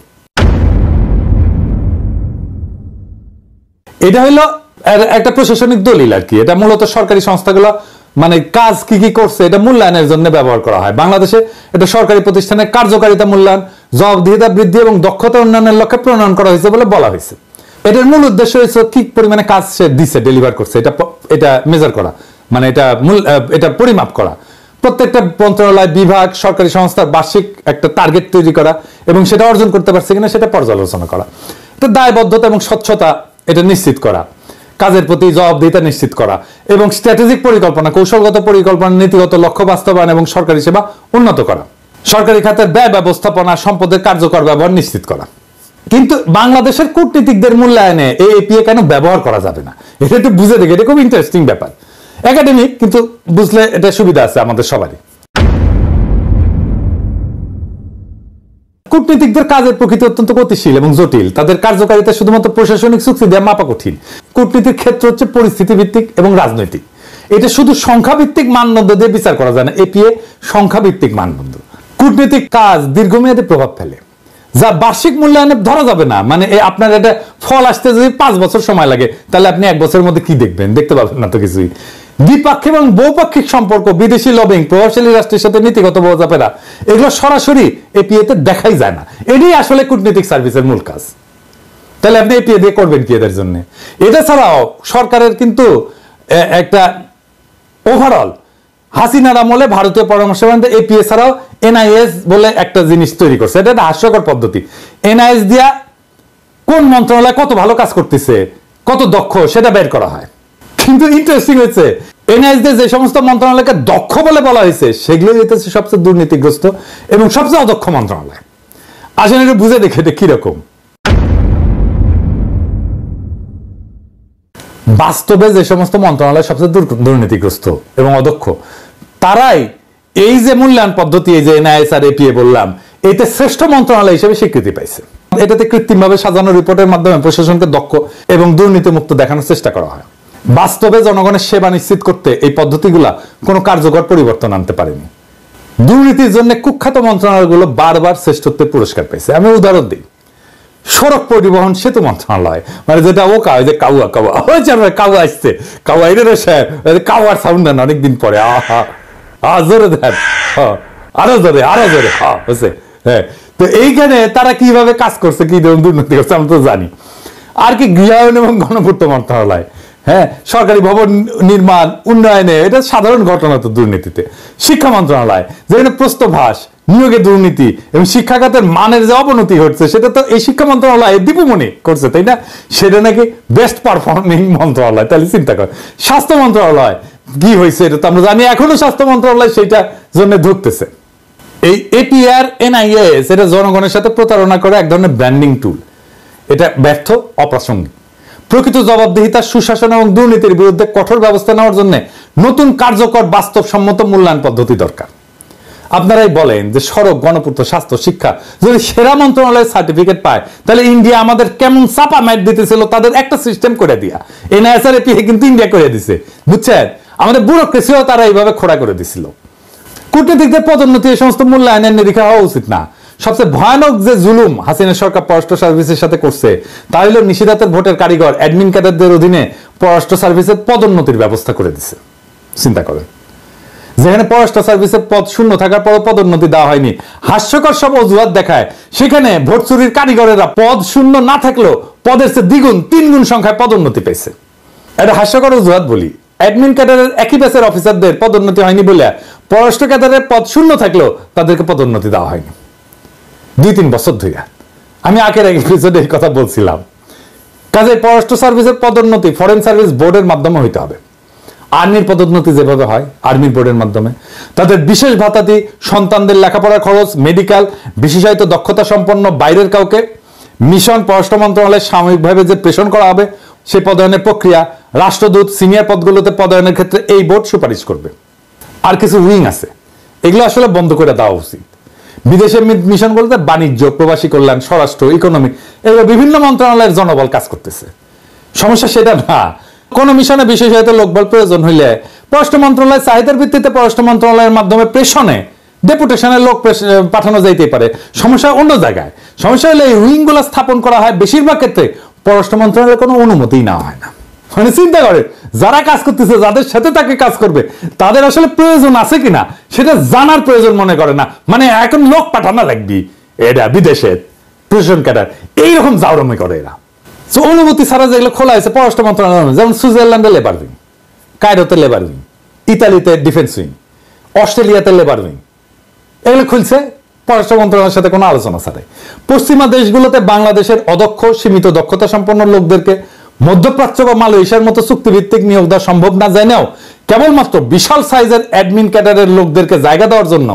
এটা হলো একটা প্রশাসনিক দলিল আর কি। এটা মূলত সরকারি সংস্থাগুলো মানে কাজ কি কি করছে এটা মূল্যায়নের জন্য ব্যবহার করা হয়। বাংলাদেশে এটা সরকারি প্রতিষ্ঠানের কার্যকারিতা মূল্যায়ন, জবাবদিহিতা বৃদ্ধি এবং দক্ষতা উন্নয়নের লক্ষ্যে প্রণয়ন করা হয়েছে বলে বলা হয়েছে। এটার মূল উদ্দেশ্য হচ্ছে কি পরিমাণে কাজ সে দিছে, ডেলিভার করছে, এটা মেজার করা, মানে এটা পরিমাপ করা। প্রত্যেকটা মন্ত্রণালয়, বিভাগ, সরকারি সংস্থার বার্ষিক একটা টার্গেট তৈরি করা এবং সেটা অর্জন করতে পারছে কিনা সেটা পর্যালোচনা করা। তো দায়বদ্ধতা এবং স্বচ্ছতা এটা নিশ্চিত করা, কাজের প্রতি জবাবদিহিতা নিশ্চিত করা এবং স্ট্র্যাটেজিক পরিকল্পনা, কৌশলগত পরিকল্পনা, নীতিগত লক্ষ্য বাস্তবায়ন এবং সরকারি সেবা উন্নত করা, সরকারি খাতের ব্যয় ব্যবস্থাপনা, সম্পদের কার্যকর ব্যবহার নিশ্চিত করা। কিন্তু বাংলাদেশের কূটনীতিকদের মূল্যায়নে এই এপিএ কেন ব্যবহার করা যাবে না, এটা একটু বুঝে দেখে। এটা খুব ইন্টারেস্টিং ব্যাপার, একাডেমিক, কিন্তু বুঝলে এটা সুবিধা আছে আমাদের সবারই। কূটনীতিকদের কাজের প্রকৃতি অত্যন্ত গতিশীল এবং জটিল। তাদের কার্যকারিতা শুধুমাত্র প্রশাসনিক চুক্তি দিয়ে মাপা কঠিন। কূটনীতির ক্ষেত্র হচ্ছে পরিস্থিতি ভিত্তিক এবং রাজনৈতিক। এটা শুধু সংখ্যা ভিত্তিক মানদণ্ড দিয়ে বিচার করা যায় না। এপিএ সংখ্যা ভিত্তিক মানদণ্ড। কূটনীতিক কাজ দীর্ঘমেয়াদী প্রভাব ফেলে, যা বার্ষিক মূল্যায়নে ধরা যাবে না। মানে আপনার এটা ফল আসতে যদি 5 বছর সময় লাগে, তাহলে আপনি 1 বছরের মধ্যে কি দেখবেন? দেখতে পাবেন না তো কিছুই। দ্বিপাক্ষিক এবং বহুপাক্ষিক সম্পর্ক, বিদেশি লবিং, প্রভাবশালী রাষ্ট্রের সাথে নীতিগত বোঝাপড়া, এগুলো সরাসরি এপিএতে দেখাই যায় না। এটাই আসলে কূটনৈতিক সার্ভিসের মূল কাজ। তাহলে আপনি এপিএ দিয়ে করবেন কি এদের জন্য? এটা ছাড়াও সরকারের কিন্তু একটা ওভারঅল হাসিনার আমলে ভারতীয় পরামর্শ এপিএ ছাড়াও এনআইএস বলে একটা জিনিস তৈরি করছে। এটা একটা হাস্যকর পদ্ধতি। এনআইএস দিয়া কোন মন্ত্রণালয় কত ভালো কাজ করতেছে, কত দক্ষ, সেটা বের করা হয়। কিন্তু ইন্টারেস্টিং হচ্ছে, এনআইএস দিয়ে যে সমস্ত মন্ত্রণালয়কে দক্ষ বলে বলা হয়েছে, সেগুলোই হচ্ছে সবচেয়ে দুর্নীতিগ্রস্ত এবং সবচেয়ে অদক্ষ মন্ত্রণালয়। আসলে এটা বুঝে দেখে এটা কিরকম। বাস্তবে যে সমস্ত মন্ত্রণালয় সবচেয়ে দুর্নীতিগ্রস্ত এবং অদক্ষ, তারাই এই যে মূল্যায়ন পদ্ধতি, এই যে এনআইএস আর এপিএ বললাম, এতে শ্রেষ্ঠ মন্ত্রণালয় হিসেবে স্বীকৃতি পাইছে। এটাতে কৃত্রিমভাবে সাজানো রিপোর্টের মাধ্যমে প্রশাসনকে দক্ষ এবং দুর্নীতিমুক্ত দেখানোর চেষ্টা করা হয়। বাস্তবে জনগণের সেবা নিশ্চিত করতে এই পদ্ধতিগুলা কোনো কার্যকর পরিবর্তন আনতে পারেনি। দুর্নীতির জন্য কুখ্যাত মন্ত্রণালয়গুলো বারবার শ্রেষ্ঠত্বের পুরস্কার পেয়েছে। আমি উদাহরণ দিই, সড়ক পরিবহন সেতু মন্ত্রণালয়, মানে যেটা ও যে কাউয়া কাউয়া কাউয়া আসছে, কাউয়া এটা সাহেব কাউয়ার সাউন্ড দেন অনেকদিন পরে, জোরে দেন, আরো জোরে আরো জোরে, হচ্ছে। হ্যাঁ, তো এইখানে তারা কিভাবে কাজ করছে, কি দুর্নীতি করছে আমরা তো জানি। আর কি গৃহায়ন এবং গণপূর্ত মন্ত্রণালয়, হ্যাঁ, সরকারি ভবন নির্মাণ উন্নয়নে, এটা সাধারণ ঘটনা তো দুর্নীতিতে। শিক্ষা মন্ত্রণালয়, যেখানে প্রস্তভাস, নিয়োগে দুর্নীতি এবং শিক্ষাখাতের মানের যে অবনতি ঘটছে, সেটা তো এই শিক্ষা মন্ত্রণালয় দীপুমণি করছে, তাই না? সেটা নাকি বেস্ট পারফর্মিং মন্ত্রণালয়। তাহলে চিন্তা কর, স্বাস্থ্য মন্ত্রণালয় কি হয়েছে এটা তো আমরা জানি, এখনো স্বাস্থ্য মন্ত্রণালয় সেটা জন্য ধরতেছে। এই এপিআর এনআইএস এটা জনগণের সাথে প্রতারণা করে এক ধরনের ব্র্যান্ডিং টুল। এটা ব্যর্থ, অপ্রাসঙ্গিক। প্রকৃত জবাবদিহিতা, সুশাসন এবং দুর্নীতির বিরুদ্ধে কঠোর ব্যবস্থা নেওয়ার জন্য নতুন কার্যকর বাস্তবসম্মত মূল্যায়ন পদ্ধতি দরকার। আপনারাই বলেন যে সড়ক, গণপূর্ত, স্বাস্থ্য, শিক্ষা যদি সেরা মন্ত্রণালয়ের সার্টিফিকেট পায়, তাহলে ইন্ডিয়া আমাদের কেমন চাপা ম্যাট দিতেছিল তাদের একটা সিস্টেম করে দিয়া। এনআইএসআর এপিএ কিন্তু ইন্ডিয়া করে দিছে, বুঝছেন? আমাদের ব্যুরোক্রেসিও তারা এইভাবে খোড়া করে দিছিল। কূটনীতিকদের পদোন্নতি এই সমস্ত মূল্যায়নের নিরীক্ষা হওয়া উচিত না। সবচেয়ে ভয়ানক যে জুলুম হাসিনা সরকার পররাষ্ট্র সার্ভিসের সাথে করছে, তা হলো নিষেধাজ্ঞার ভোটের কারিগর অ্যাডমিন ক্যাডারদের অধীনে পররাষ্ট্র সার্ভিসের পদোন্নতির ব্যবস্থা করে দিছে। চিন্তা করেন, যেখানে পররাষ্ট্র সার্ভিসের পদ শূন্য থাকার পর পদোন্নতি দেওয়া হয়নি, হাস্যকর সব অজুহাত দেখায়, সেখানে ভোট চুরির কারিগরেরা পদ শূন্য না থাকলেও পদের চেয়ে দ্বিগুণ, 3 গুণ সংখ্যায় পদোন্নতি পেয়েছে। এটা হাস্যকর অজুহাত বলি। অ্যাডমিন ক্যাডারের একই ব্যাচের অফিসারদের পদোন্নতি হয়নি বলে পররাষ্ট্র ক্যাডারের পদ শূন্য থাকলেও তাদেরকে পদোন্নতি দেওয়া হয়নি 2-3 বছর ধরে। আমি আগের এপিসোডে এই কথা বলছিলাম। কাজে পররাষ্ট্র সার্ভিসের পদোন্নতি ফরেন সার্ভিস বোর্ডের মাধ্যমে হইতে হবে। আর্মির পদোন্নতি যেভাবে হয় আর্মির বোর্ডের মাধ্যমে, তাদের বিশেষ ভাতাদি, সন্তানদের লেখাপড়ার খরচ, মেডিকেল, বিশেষায়িত দক্ষতা সম্পন্ন বাইরের কাউকে মিশন পররাষ্ট্র মন্ত্রণালয়ে সাময়িকভাবে যে প্রেষণ করা হবে, সেই পদায়নের প্রক্রিয়া, রাষ্ট্রদূত, সিনিয়র পদগুলোতে পদায়নের ক্ষেত্রে এই বোর্ড সুপারিশ করবে। আর কিছু উইং আছে, এগুলো আসলে বন্ধ করে দেওয়া উচিত। বিদেশের মিশনগুলোতে বাণিজ্য, প্রবাসী কল্যাণ, স্বরাষ্ট্র, ইকোনমি, এগুলো বিভিন্ন মন্ত্রণালয়ের জনবল কাজ করতেছে। সমস্যা সেটা না। কোন মিশনে বিশেষায়িত লোকবল প্রয়োজন হইলে পররাষ্ট্র মন্ত্রণালয়ের চাহিদার ভিত্তিতে পররাষ্ট্র মন্ত্রণালয়ের মাধ্যমে প্রেষণে, ডেপুটেশনের লোক পাঠানো যাইতেই পারে। সমস্যা অন্য জায়গায়। সমস্যা হলে এই উইংগুলো স্থাপন করা হয় বেশিরভাগ ক্ষেত্রে পররাষ্ট্র মন্ত্রণালয়ের কোনো অনুমতি নেওয়া হয় না। মানে চিন্তা করে, যারা কাজ করতেছে, যাদের সাথে তাকে কাজ করবে, তাদের আসলে প্রয়োজন আছে কিনা সেটা জানার প্রয়োজন মনে করে না। মানে এখন লোক পাঠানো লাগবে, এটা বিদেশের প্রশাসন ক্যাডার এইরকম জাউরামি করে এরা। অনুমতি ছাড়া যেগুলো খোলা হয়েছে পররাষ্ট্র মন্ত্রণালয়, যেমন সুইজারল্যান্ডে লেবার উইং, কায়রোতে লেবার উইং, ইতালিতে ডিফেন্স উইং, অস্ট্রেলিয়াতে লেবার উইং, এগুলো খুলছে পররাষ্ট্র মন্ত্রণালয়ের সাথে কোনো আলোচনা ছাড়াই। পশ্চিমা দেশগুলোতে বাংলাদেশের অদক্ষ, সীমিত দক্ষতা সম্পন্ন লোকদেরকে মধ্যপ্রাচ্য বা মালয়েশিয়ার মতো চুক্তিভিত্তিক নিয়োগ দেওয়া সম্ভব না জেনেও কেবলমাত্র বিশাল সাইজের অ্যাডমিন ক্যাডারের লোকদেরকে জায়গা দেওয়ার জন্য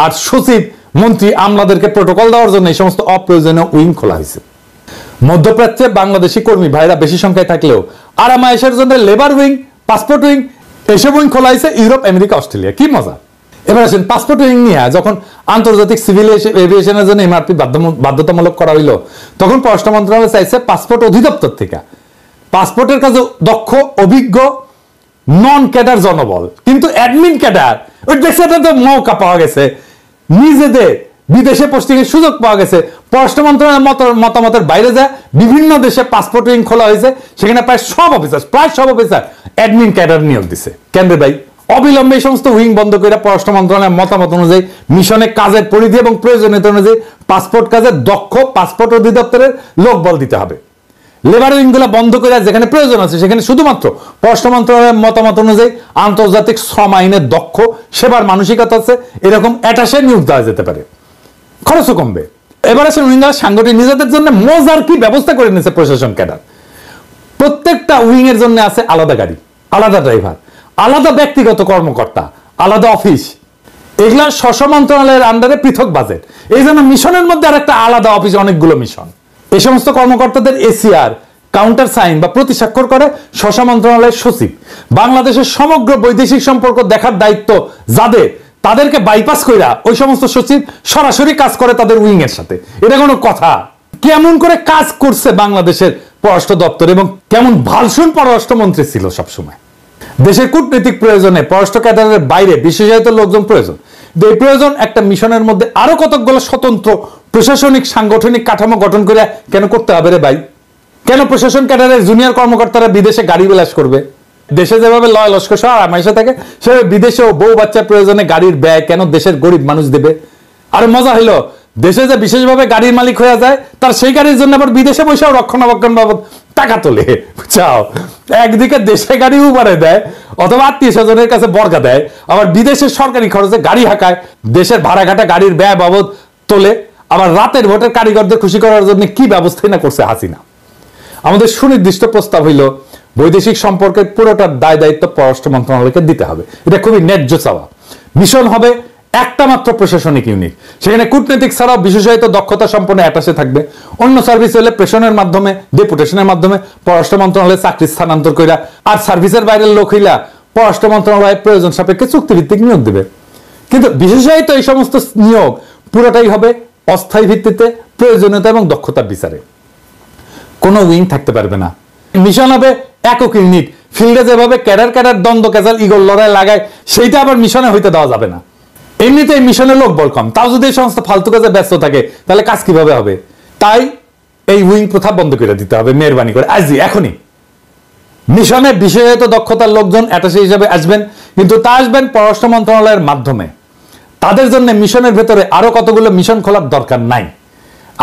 আর সচিব, মন্ত্রী, আমলাদেরকে প্রোটোকল দেওয়ার জন্য এই সমস্ত অপ্রয়োজনীয় উইং খোলা হয়েছে। মধ্যপ্রাচ্যে বাংলাদেশি কর্মী ভাইরা বেশি সংখ্যায় থাকলেও আরামায়েশের জন্য লেবার উইং, পাসপোর্ট উইং, এসব উইং খোলা হয়েছে ইউরোপ, আমেরিকা, অস্ট্রেলিয়া। কি মজা! এবার আসেন পাসপোর্ট উইং নিয়ে যখন আন্তর্জাতিক সিভিল এভিয়েশনের জন্য এমআরপি বাধ্যতামূলক করা হইল, তখন পররাষ্ট্র মন্ত্রণালয় চাইছে পাসপোর্ট অধিদপ্তর থেকে পাসপোর্টের কাজে দক্ষ, অভিজ্ঞ নন ক্যাডার জনবল। কিন্তু অ্যাডমিন ক্যাডার ওই দেশে মৌকা পাওয়া গেছে, নিজেদের বিদেশে পোস্টিং এর সুযোগ পাওয়া গেছে। পররাষ্ট্র মন্ত্রণালয়ের মতামতের বাইরে যায় বিভিন্ন দেশে পাসপোর্ট উইং খোলা হয়েছে, সেখানে প্রায় সব অফিসার অ্যাডমিন ক্যাডার নিয়োগ দিছে। কেন রে ভাই? অবিলম্বে এই সমস্ত উইং বন্ধ করে পররাষ্ট্র মন্ত্রণালয়ের মতামত অনুযায়ী মিশনের কাজের পরিধি এবং প্রয়োজনীয়তা অনুযায়ী পাসপোর্ট কাজে দক্ষ পাসপোর্ট অধিদপ্তরের লোকবল দিতে হবে। লেবার উইং গুলা বন্ধ করে যেখানে প্রয়োজন আছে সেখানে শুধুমাত্র পররাষ্ট্র মন্ত্রণালয়ের মতামত অনুযায়ী আন্তর্জাতিক শ্রম আইনের দক্ষ, সেবার মানসিকতা আছে এরকম অ্যাটাশে নিয়োগ দেওয়া যেতে পারে, খরচও কমবে। এবার আসলে উইঙ্গার সাংগঠনিক নিজেদের জন্য মজার কি ব্যবস্থা করে নিয়েছে প্রশাসন ক্যাডার। প্রত্যেকটা উইং এর জন্য আছে আলাদা গাড়ি, আলাদা ড্রাইভার, আলাদা ব্যক্তিগত কর্মকর্তা, আলাদা অফিস। এগুলা স্ব মন্ত্রণালয়ের আন্ডারে পৃথক বাজেট। এই জন্য মিশনের মধ্যে আর একটা আলাদা অফিস, অনেকগুলো মিশন। এই সমস্ত কর্মকর্তাদের এসিআর, কাউন্টার সাইন বা প্রতি স্বাক্ষর করে স্ব মন্ত্রণালয়ের সচিব। বাংলাদেশের সমগ্র বৈদেশিক সম্পর্ক দেখার দায়িত্ব যাদের, তাদেরকে বাইপাস কইরা ওই সমস্ত সচিব সরাসরি কাজ করে তাদের উইং এর সাথে। এটা কোনো কথা? কেমন করে কাজ করছে বাংলাদেশের পররাষ্ট্র দপ্তর এবং কেমন ভালসুন পররাষ্ট্রমন্ত্রী ছিল সবসময়। দেশের কূটনৈতিক প্রয়োজনে পররাষ্ট্র ক্যাডারের বাইরে বিশেষায়িত লোকজন প্রয়োজন। এই প্রয়োজন একটা মিশনের মধ্যে আরো কতকগুলো স্বতন্ত্র প্রশাসনিক সাংগঠনিক কাঠামো গঠন করে কেন করতে হবে রে ভাই? কেন প্রশাসন ক্যাডারের জুনিয়র কর্মকর্তারা বিদেশে গাড়ি বিলাস করবে? দেশে যেভাবে লয় লস্কর সহ আরামাইশে থাকে, সেভাবে বিদেশেও বউ বাচ্চার প্রয়োজনে গাড়ির ব্যয় কেন দেশের গরিব মানুষ দেবে? আর মজা হইলো দেশে যে বিশেষভাবে গাড়ির মালিক হয়ে যায় তার সেই গাড়ির জন্য আবার বিদেশে বসেও রক্ষণাবেক্ষণ বাবদ টাকা তোলে, বুঝছাও? একদিকে দেশে গাড়ি উবারে দেয় অথবা আত্মীয় স্বজনের কাছে বর্গা দেয়, আবার বিদেশের সরকারি খরচে গাড়ি হাঁকায়, দেশের ভাড়াঘাটা গাড়ির ব্যয় বাবদ তোলে, আবার রাতের ভোটের কারিগরদের খুশি করার জন্য কি ব্যবস্থাই না করছে হাসিনা। আমাদের সুনির্দিষ্ট প্রস্তাব হইল বৈদেশিক সম্পর্কের পুরোটার দায় দায়িত্ব পররাষ্ট্র মন্ত্রণালয়কে দিতে হবে। এটা খুবই ন্যায্য চাওয়া। মিশন হবে একটা মাত্র প্রশাসনিক ইউনিট, সেখানে কূটনৈতিক ছাড়াও বিশেষায়িত দক্ষতা সম্পন্ন অ্যাটাশে থাকবে। অন্য সার্ভিস হলে প্রেশনের মাধ্যমে, ডেপুটেশনের মাধ্যমে পররাষ্ট্র মন্ত্রণালয়ে চাকরি স্থানান্তর কইরা, আর সার্ভিসের বাইরের লোক হইলা পররাষ্ট্র মন্ত্রণালয়ে প্রয়োজন সাপেক্ষে চুক্তিভিত্তিক নিয়োগ দেবে। কিন্তু বিশেষায়িত এই সমস্ত নিয়োগ পুরোটাই হবে অস্থায়ী ভিত্তিতে, প্রয়োজনীয়তা এবং দক্ষতার বিচারে। কোনো উইং থাকতে পারবে না। মিশন হবে একক ইউনিট। ফিল্ডে যেভাবে ক্যাডার দ্বন্দ্ব ক্যাজাল ইগল লড়াই লাগায় সেইটা আবার মিশনে হইতে দেওয়া যাবে না। এমনিতে মিশনের লোক বল কম, তাও যদি এই সমস্ত ফালতু কাজে ব্যস্ত থাকে তাহলে কাজ কিভাবে হবে? তাই এই উইং প্রথা বন্ধ করে দিতে হবে মেহরবানি করে, আজই এখনই। মিশনে বিশেষায়িত দক্ষতার লোকজন অ্যাটাশে হিসেবে আসবেন, কিন্তু তা আসবেন পররাষ্ট্র মন্ত্রণালয়ের মাধ্যমে। তাদের জন্য মিশনের ভেতরে আরো কতগুলো মিশন খোলার দরকার নাই।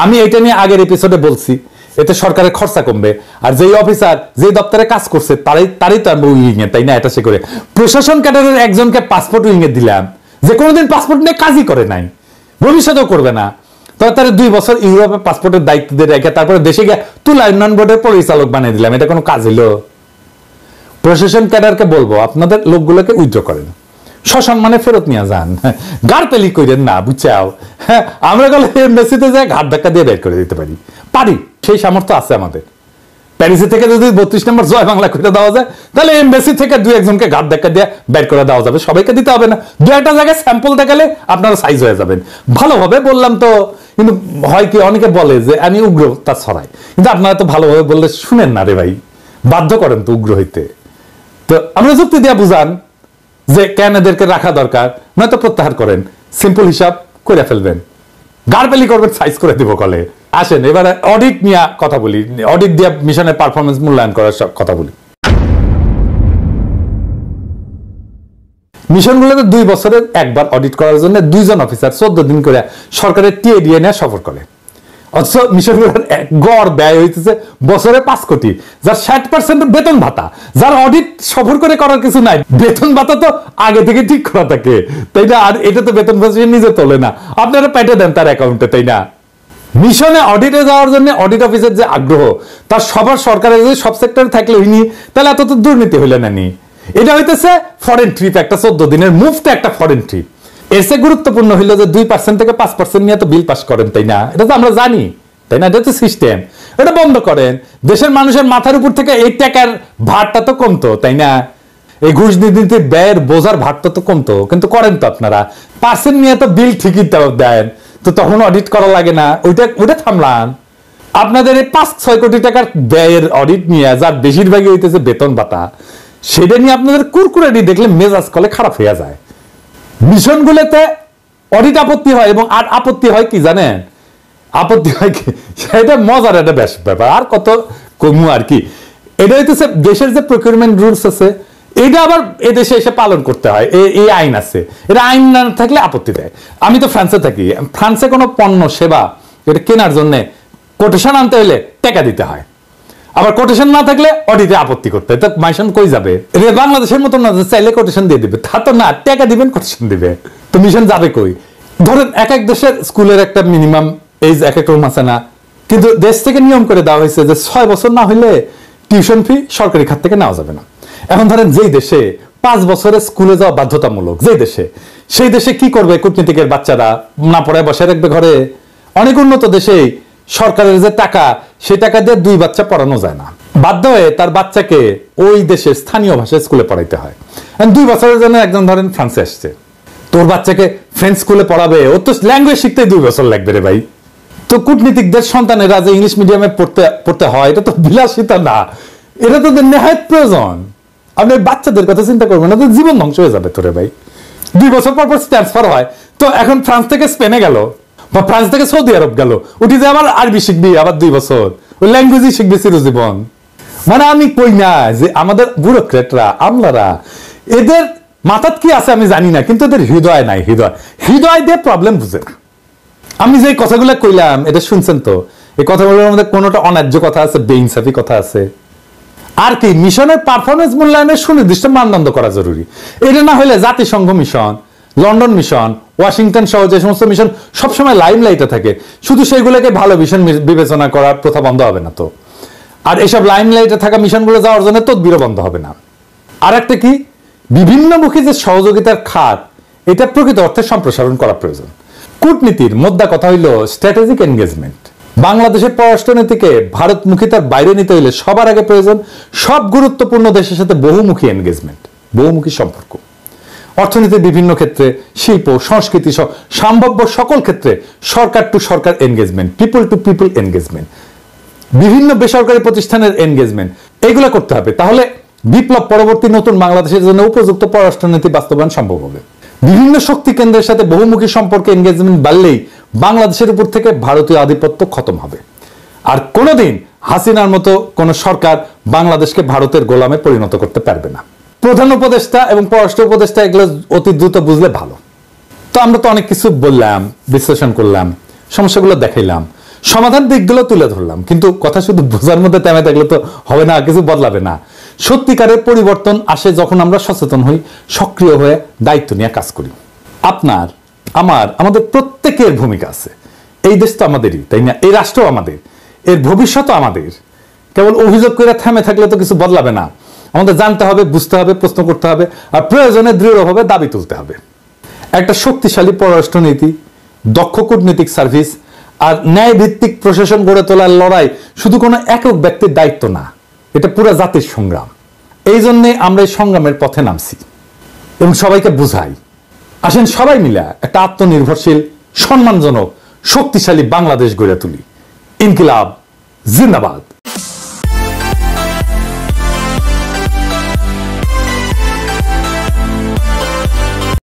আমি এটা নিয়ে আগের এপিসোডে বলছি, এতে সরকারের খরচা কমবে, আর যেই অফিসার যেই দপ্তরে কাজ করছে তারই তো আনবো উইং এ, তাই না? অ্যাটাশে করে প্রশাসন ক্যাডারের একজনকে পাসপোর্ট উইং এ দিলাম, যে কোনোদিন পাসপোর্ট নিয়ে কাজই করে নাই, ভবিষ্যতেও করবে না, তবে তার 2 বছর ইউরোপে পাসপোর্টের দায়িত্ব দিয়ে রেখে তারপরে দেশে গিয়ে তুলা উন্নয়ন বোর্ডের পরিচালক বানিয়ে দিলাম। এটা কোনো কাজ হইলো? প্রশাসন ক্যাডারকে বলবো আপনাদের লোকগুলোকে উইথড্র করেন, সসম্মানে ফেরত নিয়ে যান, গাড় পেলি করেন না, বুঝছাও? হ্যাঁ, আমরা গেলে এমবাসিতে যাই ঘাট ধাক্কা দিয়ে বের করে দিতে পারি, সেই সামর্থ্য আছে আমাদের। প্যারিসে থেকে যদি 32 নম্বর জয় বাংলা করে দেওয়া যায়, তাহলে এমবাসি থেকে 2-1জনকে ঘাট ধাক্কা দিয়ে বের করে দেওয়া যাবে। সবাইকে দিতে হবে না, 2-1টা জায়গায় স্যাম্পল দেখালে আপনারা সাইজ হয়ে যাবেন। ভালোভাবে বললাম তো, কিন্তু হয় কি অনেকে বলে যে আমি উগ্রতা ছড়াই, কিন্তু আপনারা তো ভালোভাবে বললে শুনেন না রে ভাই, বাধ্য করেন তো উগ্র হইতে। তো আমরা যুক্তি দিয়ে বুঝান যে কেন এদেরকে রাখা দরকার, নয়তো প্রত্যাহার করেন, সিম্পল হিসাব করে ফেলবেন। গাড়পেলি করবেন, সাইজ করে দিব কলে। আসেন এবার অডিট নিয়ে কথা বলি, অডিট দিয়ে মিশনের পারফরমেন্স মূল্যায়ন করার কথা বলি। মিশনগুলোতে 2 বছরের একবার অডিট করার জন্য 2 জন অফিসার 14 দিন করে সরকারের টিএডিএ নিয়ে সফর করে। অথচ মিশনগুলোর গড় ব্যয় হইতেছে বছরে 5 কোটি, যার 60% বেতন ভাতা, যার অডিট সফর করে করার কিছু নাই। বেতন ভাতা তো আগে থেকে ঠিক করা থাকে, তাই না? আর এটা তো বেতন ভাতা নিজে তোলে না, আপনারা পেটে দেন তার অ্যাকাউন্টে, তাই না? মিশনে অডিটে যাওয়ার জন্য অডিট অফিসের যে আগ্রহ, তার সবার সরকারের যদি সব সেক্টরে থাকলে হইনি, তাহলে এত তো দুর্নীতি হইলে না নি। এটা হইতেছে ফরেন ট্রিপ, একটা 14 দিনের মুফতে একটা ফরেন ট্রিপ। এর চেয়ে গুরুত্বপূর্ণ হইলো যে 2% থেকে 5% নিয়ে তো বিল পাস করেন, তাই না? এটা তো আমরা জানি, তাই না? এটা তো সিস্টেম, এটা বন্ধ করেন। দেশের মানুষের মাথার উপর থেকে এই টাকার ভারটা তো কমতো, তাই না? এই ঘুষ নীতির ব্যয়ের বোঝার ভারটা তো কমতো, কিন্তু করেন তো আপনারা। পার্সেন্ট নিয়ে তো বিল ঠিকই দেন, তো তখন অডিট করা লাগে না, ওইটা থামলাম। আপনাদের এই 5-6 কোটি টাকার ব্যয়ের অডিট নিয়ে, যার বেশিরভাগই হইতেছে বেতন ভাতা, সেটা নিয়ে আপনাদের কুরকুরানি দেখলে মেজাজ কলে খারাপ হয়ে যায়। মিশনগুলোতে অডিট আপত্তি হয়, এবং আর আপত্তি হয় কি জানেন? আপত্তি হয় কি, সেটা মজার একটা ব্যাপার, আর কত কমু আর কি। এটা হইতেছে দেশের যে প্রকিউরমেন্ট রুলস আছে, এটা আবার এদেশে এসে পালন করতে হয়, এই আইন আছে। এটা আইন না থাকলে আপত্তি দেয়। আমি তো ফ্রান্সে থাকি, ফ্রান্সে কোনো পণ্য সেবা এটা কেনার জন্য কোটেশন আনতে হলে টাকা দিতে হয়, আবার কোটেশন না থাকলে অডিটে আপত্তি করতে হয়। তো মিশন কই যাবে? বাংলাদেশের মতো না চাইলে কোটেশন দিয়ে দিবে, তা তো না, টাকা দিবেন কোটেশন দিবে, তো মিশন যাবে কই? ধরেন এক এক দেশের স্কুলের একটা মিনিমাম এজ এক এক রকম আছে না, কিন্তু দেশ থেকে নিয়ম করে দেওয়া হয়েছে যে 6 বছর না হইলে টিউশন ফি সরকারি খাত থেকে নেওয়া যাবে না। এখন ধরেন যেই দেশে 5 বছরের স্কুলে যাওয়া বাধ্যতামূলক, যেই দেশে, সেই দেশে কি করবে? কূটনীতিকের বাচ্চারা না পড়ায় বসে রাখবে ঘরে? অনেক উন্নত দেশে সরকারের যে টাকা, সেই টাকা দিয়ে 2 বাচ্চা পড়ানো যায় না, বাধ্য হয়ে তার বাচ্চাকে ওই দেশের স্থানীয় ভাষায় স্কুলে পড়াইতে হয়। 2 বছরের জন্য একজন ধরেন ফ্রান্সে আসছে, তোর বাচ্চাকে ফ্রেঞ্চ স্কুলে পড়াবে, ও তো ল্যাঙ্গুয়েজ শিখতে 2 বছর লাগবে রে ভাই। তো কূটনীতিকদের সন্তানেরা যে ইংলিশ মিডিয়ামে পড়তে হয়, এটা তো বিলাসিতা না, এটা তো নেহায়েত প্রয়োজন। আপনি বাচ্চাদের কথা চিন্তা করবেন না, তো জীবন ধ্বংস হয়ে যাবে তোরে ভাই। 2 বছর পর ট্রান্সফার হয়, তো এখন ফ্রান্স থেকে স্পেনে গেল বা ফ্রান্স থেকে সৌদি আরব গেল, উঠি যে আবার আরবি শিখবি, আবার 2 বছর ওই ল্যাঙ্গুয়েজই শিখবি চিরজীবন। মানে আমি কই না যে আমাদের ব্যুরোক্রেটরা, আমলারা, এদের মাথাত কি আছে আমি জানি না, কিন্তু এদের হৃদয় নাই। হৃদয় দিয়ে প্রবলেম বুঝে না। আমি যে কথাগুলো কইলাম এটা শুনছেন তো, এই কথাগুলোর মধ্যে কোনোটা অন্যায্য কথা আছে, বেইনসাফি কথা আছে? আর কি মিশনের পারফরমেন্স মূল্যায়নের সুনির্দিষ্ট মানদণ্ড করা জরুরি। এটা না হলে জাতিসংঘ মিশন, লন্ডন মিশন, ওয়াশিংটন সহ যে সমস্ত মিশন সবসময় লাইমলাইটে থাকে, শুধু সেগুলোকে ভালো মিশন বিবেচনা করার প্রথা বন্ধ হবে না তো। আর এসব লাইমলাইটে থাকা মিশনগুলো যাওয়ার জন্য তদবিরও বন্ধ হবে না। আর একটা কি, বিভিন্নমুখী যে সহযোগিতার খাত, এটা প্রকৃত অর্থে সম্প্রসারণ করা প্রয়োজন। কূটনীতির মোদ্দা কথা হইল স্ট্র্যাটেজিক এনগেজমেন্ট। বাংলাদেশের পররাষ্ট্রনীতিকে ভারতমুখিতার বাইরে নিতে হইলে সবার আগে প্রয়োজন সব গুরুত্বপূর্ণ দেশের সাথে বহুমুখী এনগেজমেন্ট, বহুমুখী সম্পর্ক। অর্থনীতির বিভিন্ন ক্ষেত্রে, শিল্প, সংস্কৃতি সহ সম্ভাব্য সকল ক্ষেত্রে সরকার টু সরকার engagement, people to people engagement, বিভিন্ন বেসরকারি প্রতিষ্ঠানের এনগেজমেন্ট, এগুলো করতে হবে। তাহলে বিপ্লব পরবর্তী নতুন বাংলাদেশের জন্য উপযুক্ত পররাষ্ট্রনীতি বাস্তবায়ন সম্ভব হবে। বিভিন্ন শক্তি কেন্দ্রের সাথে বহুমুখী সম্পর্কে এনগেজমেন্ট বাড়লেই বাংলাদেশের উপর থেকে ভারতীয় আধিপত্য খতম হবে। আর কোনোদিন হাসিনার মতো কোন সরকার বাংলাদেশকে ভারতের গোলামে পরিণত করতে পারবে না। প্রধান উপদেষ্টা এবং পররাষ্ট্র উপদেষ্টা এগুলো অতি দ্রুত বুঝলে ভালো। তো আমরা তো অনেক কিছু বললাম, বিশ্লেষণ করলাম, সমস্যাগুলো দেখাইলাম, সমাধান দিকগুলো তুলে ধরলাম, কিন্তু কথা শুধু বোঝার মধ্যে থেমে থাকলে তো হবে না, কিছু বদলাবে না। সত্যিকারের পরিবর্তন আসে যখন আমরা সচেতন হই, সক্রিয় হয়ে দায়িত্ব নিয়ে কাজ করি। আপনার, আমাদের প্রত্যেকের ভূমিকা আছে। এই দেশ তো আমাদেরই, তাই না? এই রাষ্ট্র আমাদের, এর ভবিষ্যৎও আমাদের। কেবল অভিযোগ করে থেমে থাকলে তো কিছু বদলাবে না। আমাদের জানতে হবে, বুঝতে হবে, প্রশ্ন করতে হবে, আর প্রয়োজনে দৃঢ়ভাবে দাবি তুলতে হবে। একটা শক্তিশালী পররাষ্ট্রনীতি, দক্ষ কূটনৈতিক সার্ভিস আর ন্যায়ভিত্তিক প্রশাসন গড়ে তোলার লড়াই শুধু কোনো একক ব্যক্তির দায়িত্ব না, এটা পুরো জাতির সংগ্রাম। এই জন্যে আমরা এই সংগ্রামের পথে নামছি এবং সবাইকে বুঝাই। আসেন সবাই মিলে একটা আত্মনির্ভরশীল, সম্মানজনক, শক্তিশালী বাংলাদেশ গড়ে তুলি। ইনকিলাব জিন্দাবাদ।